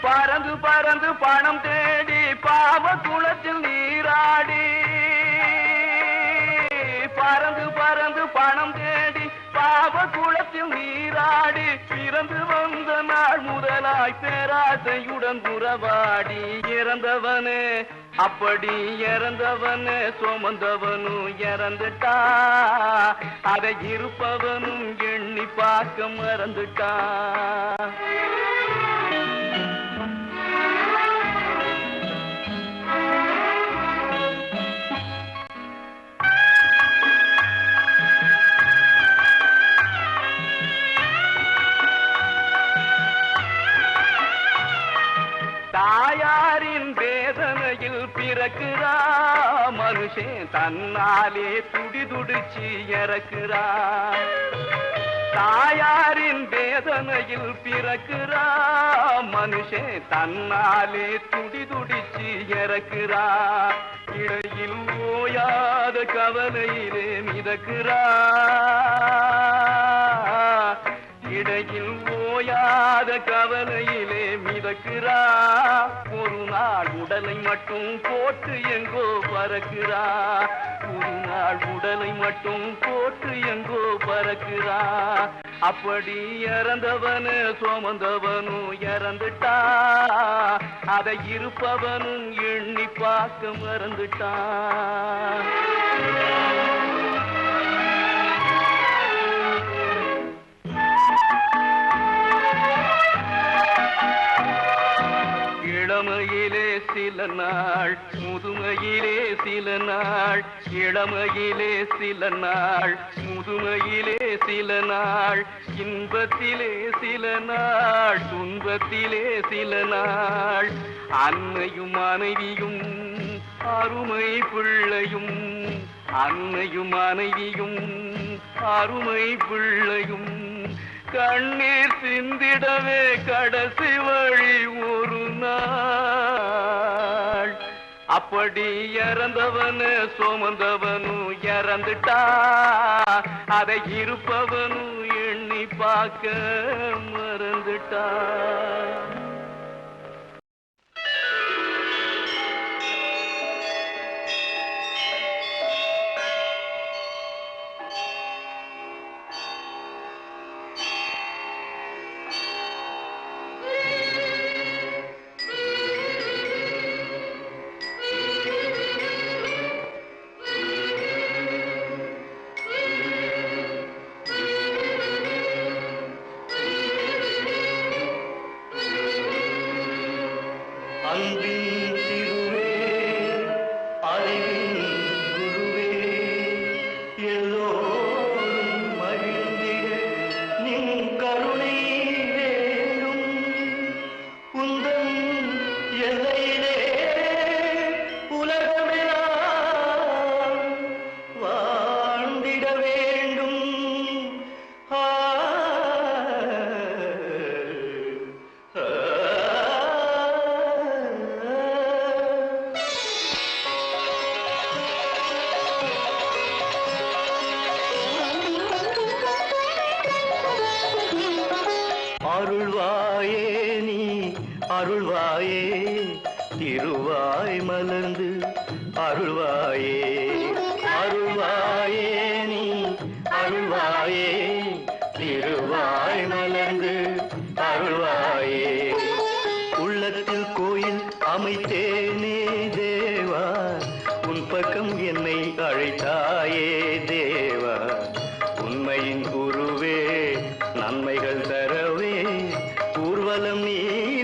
S3: பறந்து பறந்து பணம் தேடி பாவ குளத்தில் நீராடி, பறந்து பறந்து பணம் தேடி பாவ குளத்தில் நீராடி, பிறந்து வந்த நாள் முதலாய் பேராசையுடன் உறவாடி, இறந்தவனு அப்படி இறந்தவனு சுமந்தவனும் இறந்துட்டா, அதை இருப்பவனும் எண்ணி பார்க்க மறந்துட்டா. தாயாரின் வேதனையில் பிறக்கிறா மனுஷன், தன்னாலே துடி துடிச்சு இறக்கிறா. தாயாரின் வேதனையில் பிறக்கிறா மனுஷன், தன்னாலே துடி துடிச்சு இறக்கிறா. இடையில் ஓயாத கவலையிலே மிதக்கிறா, இடையில் ஓயாத கவலையிலே மிதக்கிறா. ஒரு நாள் உடலை மட்டும் போட்டு எங்கோ பறக்கிறா, ஒரு நாள் உடலை மட்டும் போட்டு எங்கோ பறக்கிறா. அப்படி இறந்தவனு சுமந்தவனும் இறந்துட்டா, அதை இருப்பவனும் எண்ணி பார்க்க மறந்துட்டா. இளமையிலே சில நாள், முதுமையிலே சில நாள், இளமையிலே சில நாள், முதுமையிலே சில நாள், இன்பத்திலே சில நாள், துன்பத்திலே சில நாள். அன்னையும் மனைவியும் அருமை பிள்ளையும், அன்னையும் மனைவியும் அருமை பிள்ளையும் கண்ணீர் சிந்திடவே கடைசி வழி ஒரு நாள். அப்படி இறந்தவனு சுமந்தவனும் இறந்துட்டா, அதை இருப்பவனும் எண்ணி பார்க்க மறந்துட்டா.
S1: அருள்வாயே திருவாய் மலர்ந்து அருள்வாயே அருள்வாயே நீ அருள்வாயே திருவாய் மலர்ந்து அருள்வாயே. உள்ளத்தில் கோயில் அமைத்தேனே தேவா, உன் பக்கம் என்னை அழைத்தாயே தேவா. உண்மையின் குருவே நன்மைகள் தரவே ஊர்வலம் நீ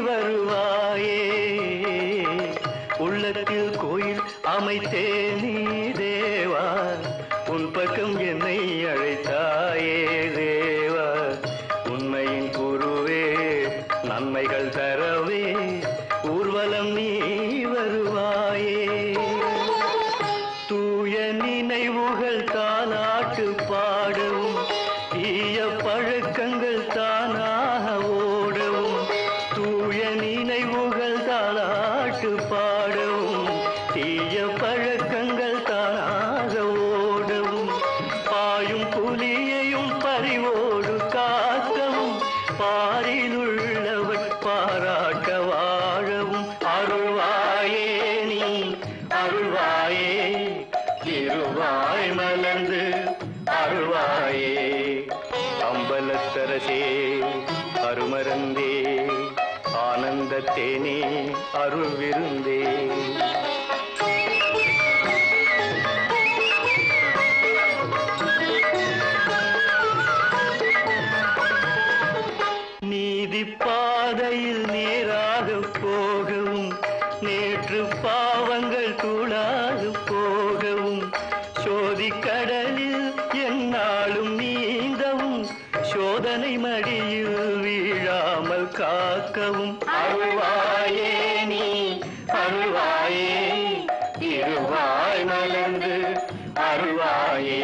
S1: வருவாயே. உள்ளத்தில் கோயில் அமைத்தேனே தேவா, உன் பக்கம் என்னை அழைத்தாயே தேவா. உண்மையின் குருவே நன்மைகள் தரவே ஊர்வலம் நீ வருவாயே. தூய நினைவுகள் தாலாட்டு பாடவும் தீய பழக்கங்கள் பாரில் உள்ளவள் பாராட்ட வாழவும் அருள்வாயே நீ அருள்வாயே திருவாய் மலர்ந்து அருள்வாயே அம்பலத்தரசே அருமருந்தே ஆனந்தத்தேனே அருள் விருந்தே நீதி பாதையில் நேராக போகவும் நேற்று பாவங்கள் தூளாக போகவும் சோதி கடலில் எந்நாளும் நீந்தவும் சோதனை மடியில் வீழாமல் காக்கவும் அருள்வாயே நீ அருள்வாயே திருவாய் மலர்ந்து அருள்வாயே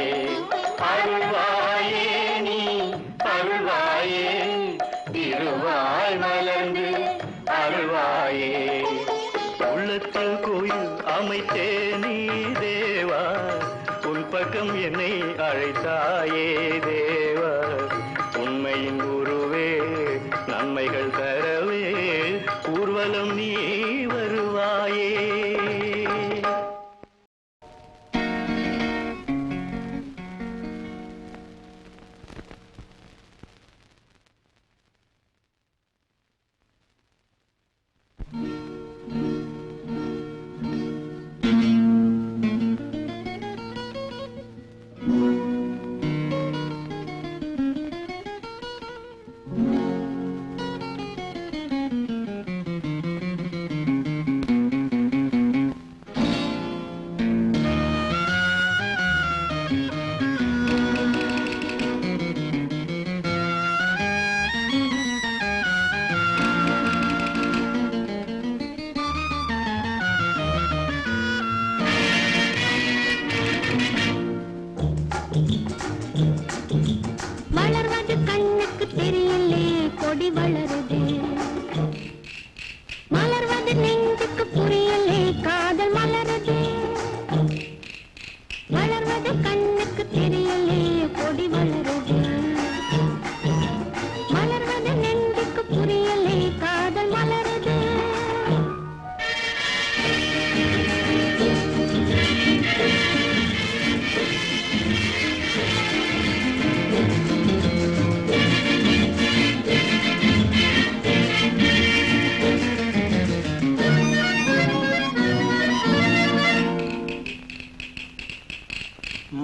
S1: அருள்வாயே நீ அருள்வாயே திருவாய் மலர்ந்து அருள்வாயே உள்ளத்தில் கோயில் அமைத்தே நீ தேவா உன் பக்கம் என்னை அழைத்தாயே தேவா உண்மையின் குருவே நன்மைகள் தரவே ஊர்வலம் நீ வருவாயே
S2: வளர்வது கண்ணுக்கு தெரியலே கொடி வளருது மலர்வது நெஞ்சுக்கு புரியலே காதல் மலருது வளர்வது கண்ணுக்கு தெரியலே கொடி வளருது மலர்வது நெஞ்சுக்கு புரியலே காதல் மலருது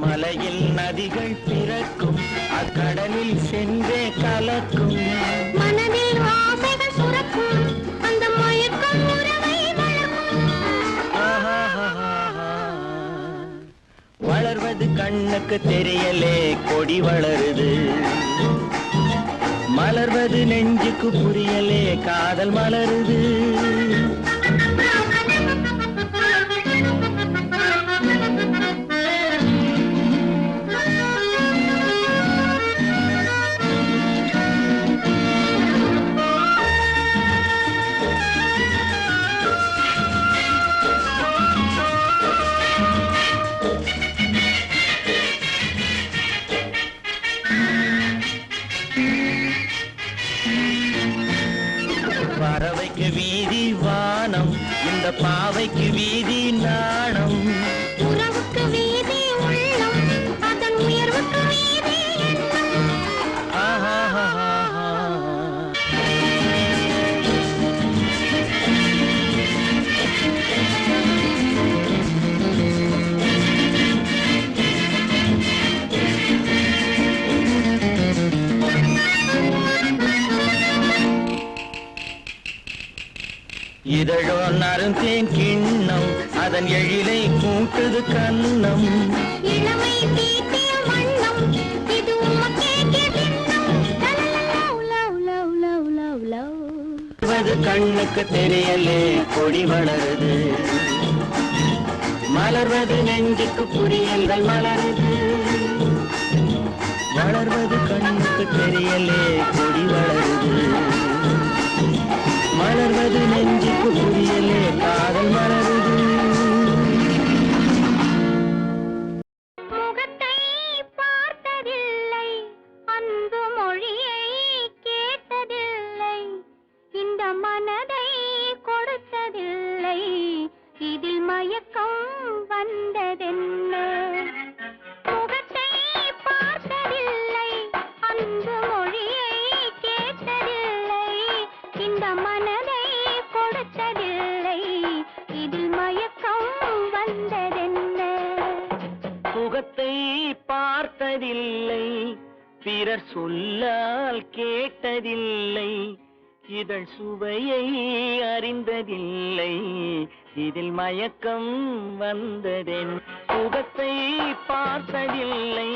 S1: மலையில் நதிகள் பிறக்கும் அக்கடலில் சென்றே கலக்கும்
S2: மனதில் ஆசைகள் சுரக்கும் அந்த மயக்கம் உறவை வளர்க்கும்
S1: வளர்வது கண்ணுக்கு தெரியலே கொடி வளருது மலர்வது நெஞ்சுக்கு புரியலே காதல் மலருது பறவைக்கு வீதி வானம் இந்த பாவைக்கு வீதி நாணம்
S2: உறவுக்கு வீதி உள்ளம் அதன் உயர்வுக்கு வீதி எண்ணம்
S1: இதழோ நறுந்தேன் கிண்ணம் அதன் எழிலை கூட்டுது கண்ணம்
S2: இளமை தீட்டிய வண்ணம் இது உமக்கே கிண்ணம் love love love love love love
S1: கண்ணுக்கு தெரியலே கொடி வளருது மலர்வது நெஞ்சுக்கு புரியல்கள் மலருது வளர்வது கண்ணுக்கு தெரியலே கொடி வளருது மலர்வது நெஞ்சுக்கு புரியலே காதல் மலருது
S2: முகத்தை பார்த்ததில்லை அன்பு மொழியை கேட்டதில்லை மனதை கொடுத்ததில்லை, இதில் மயக்கம் வந்ததென்ன?
S1: சுகத்தை பார்த்ததில்லை, பிறர் சொல்லால் கேட்டதில்லை, இதழ் சுவையை அறிந்ததில்லை, இதில் மயக்கம் வந்ததென். சுகத்தை பார்த்ததில்லை,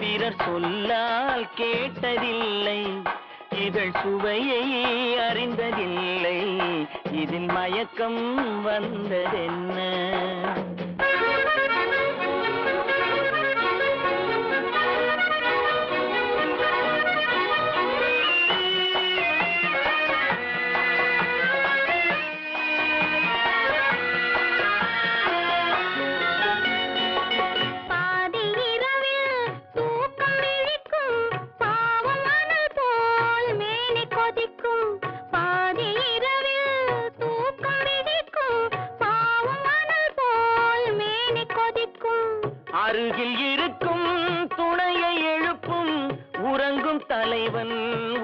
S1: பிறர் சொல்லால் கேட்டதில்லை, இதழ் சுவையை அறிந்ததில்லை, இதில் மயக்கம் வந்ததென்ன? அருகில் இருக்கும் துணையை எழுப்பும் உறங்கும் தலைவன்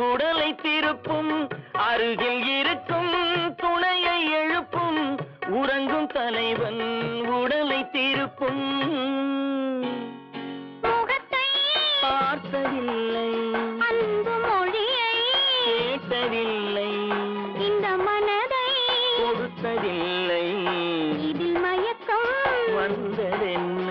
S1: உடலை திருப்பும். அருகில் இருக்கும் துணையை எழுப்பும் உறங்கும் தலைவன் உடலை திருப்பும்.
S2: முகத்தை
S1: பார்த்ததில்லை,
S2: அன்பு மொழியை
S1: கேட்டதில்லை,
S2: இந்த மனதை
S1: கொடுத்ததில்லை,
S2: இதில் மயக்கம்
S1: வந்ததென்ன?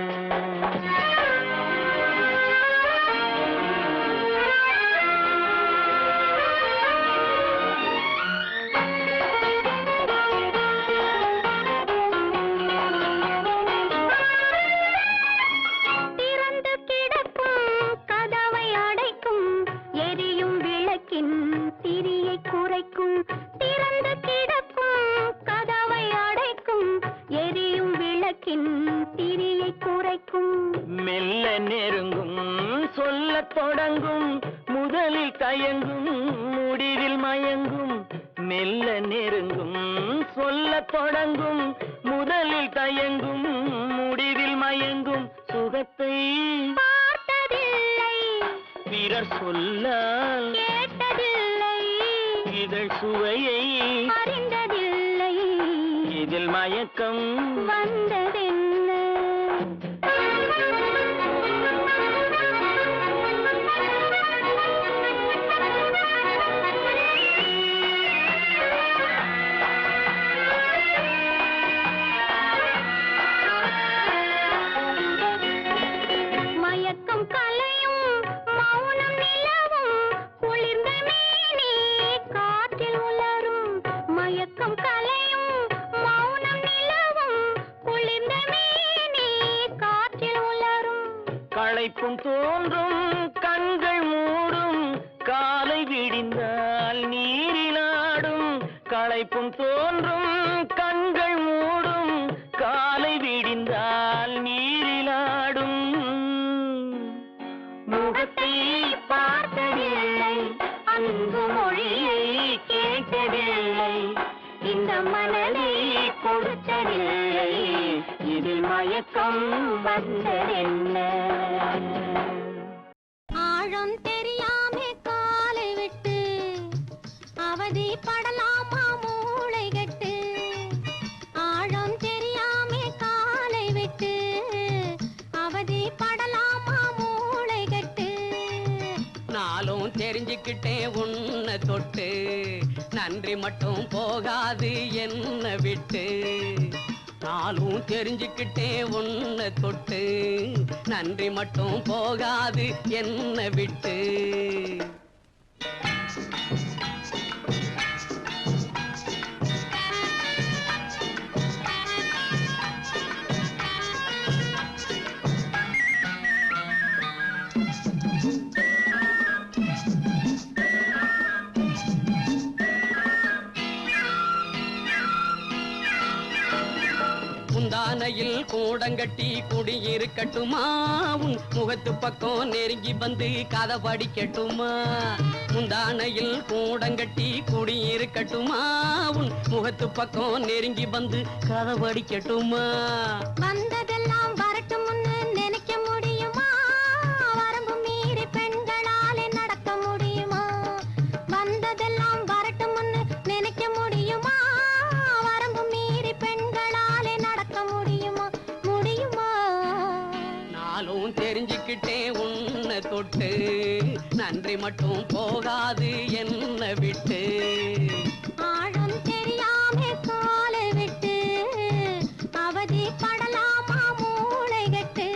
S2: திறந்து கிடக்கும் கதவை அடைக்கும், எரியும் விளக்கின் திரியை குறைக்கும். திறந்து கிடக்கும் கதவை அடைக்கும், எரியும் விளக்கின் திரியை குறைக்கும்.
S1: மெல்ல நெருங்கும் சொல்லத் தொடங்கும், முதலில் தயங்கும் முடிவில் மயங்கும். மெல்ல நெருங்கும் சொல்லத் தொடங்கும், முதலில் தயங்கும் முடிவில் மயங்கும். சுகத்தை
S2: பார்த்ததில்லை,
S1: பிறர் சொல்லால்
S2: கேட்டதில்லை,
S1: இதழ் சுவையை
S2: அறிந்ததில்லை,
S1: இதில் மயக்கம்
S2: வந்ததென்ன? மயக்கம் கலையும் மௌனம் நிலவும், குளிர்ந்த மேனி காற்றில் உலரும். மயக்கம் கலையும் மௌனம் நிலவும், குளிர்ந்த மேனி காற்றில் உலரும்.
S1: களைப்பும் தோன்றும் கண்கள் மூடும், காலை விடிந்தால் நீரிலாடும். களைப்பும் தோன்றும் கண்கள் மூடும், காலை விடிந்தால் நீரிலாடும். முகத்தை பார்த்ததில்லை, அன்பு மொழியை கேட்டதில்லை, இந்த மனதை கொடுத்ததில்லை, இதில் மயக்கம் வந்ததென்ன?
S2: ஆழம் தெரியாமே காலை விட்டு அவதிப்படலாமா மூளை கட்டு? ஆழம் தெரியாமே காலை விட்டு அவதிப்படலாமா மூளை கட்டு?
S4: நாளும் தெரிஞ்சுக்கிட்டேன் உன்னை தொட்டு, நன்றி மட்டும் போகாது என்ன விட்டு. நாளும் தெரிஞ்சுக்கிட்டேன் உன்னை தொட்டு, நன்றி மட்டும் போகாது என்ன விட்டு. முந்தானையில் கூடங்கட்டி குடியிருக்கட்டுமா, உன் முகத்து பக்கம் நெருங்கி வந்து கதை படிக்கட்டுமா? முந்தானையில் கூடங்கட்டி குடியிருக்கட்டுமா, உன் முகத்து பக்கம் நெருங்கி வந்து கதை படிக்கட்டுமா?
S2: வந்ததெல்லாம் வரட்டும்னு நினைக்க முடியுமா? வரம்பு மீறி பெண்களாலே நடக்க முடியுமா? வந்ததெல்லாம் வரட்டும்னு
S4: தெரிஞ்சுக்கிட்டேன் உன்னை தொட்டு நன்றி மட்டும் போகாது என்ன விட்டு
S2: ஆழம் தெரியாம காலை விட்டு அவதி படலாமா மூளை கட்டு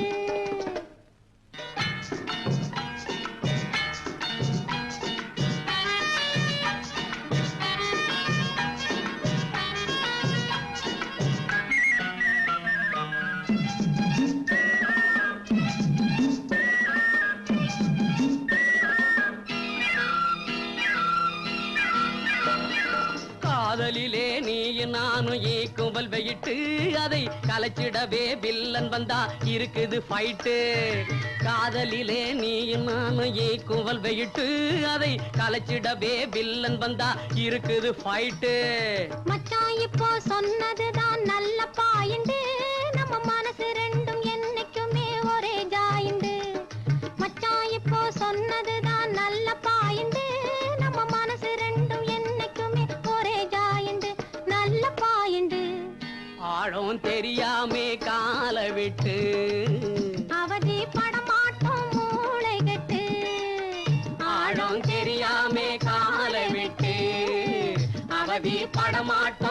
S4: காதலிலே நீயும் நானும் ஏக்கும்பல் வெயிட்டு அதை கலைச்சிடவே வில்லன் வந்தா இருக்குது ஃபைட்டு காதலிலே நீயும் நானும் ஏக்கும்பல் வெயிட்டு அதை கலைச்சிடவே வில்லன் வந்தா இருக்குது ஃபைட்டு
S2: மச்சான் இப்போ சொன்னதுதான் நல்ல பாயிண்டு நம்ம மனசு ரெண்டும் என்னைக்குமே ஒரே ஜாயிண்டு மச்சான் இப்போ சொன்னதுதான் நல்ல பாயிண்டு நம்ம மனசு ரெண்டும் என்னைக்குமே ஒரே ஜாயிண்டு நல்ல பாயிண்டு
S4: ஆழம் தெரியாமே காலை விட்டு
S2: அவதி படமாட்டோம் மூளை கட்டு
S4: ஆழம் தெரியாமே காலை விட்டு அவதி படமாட்டோம்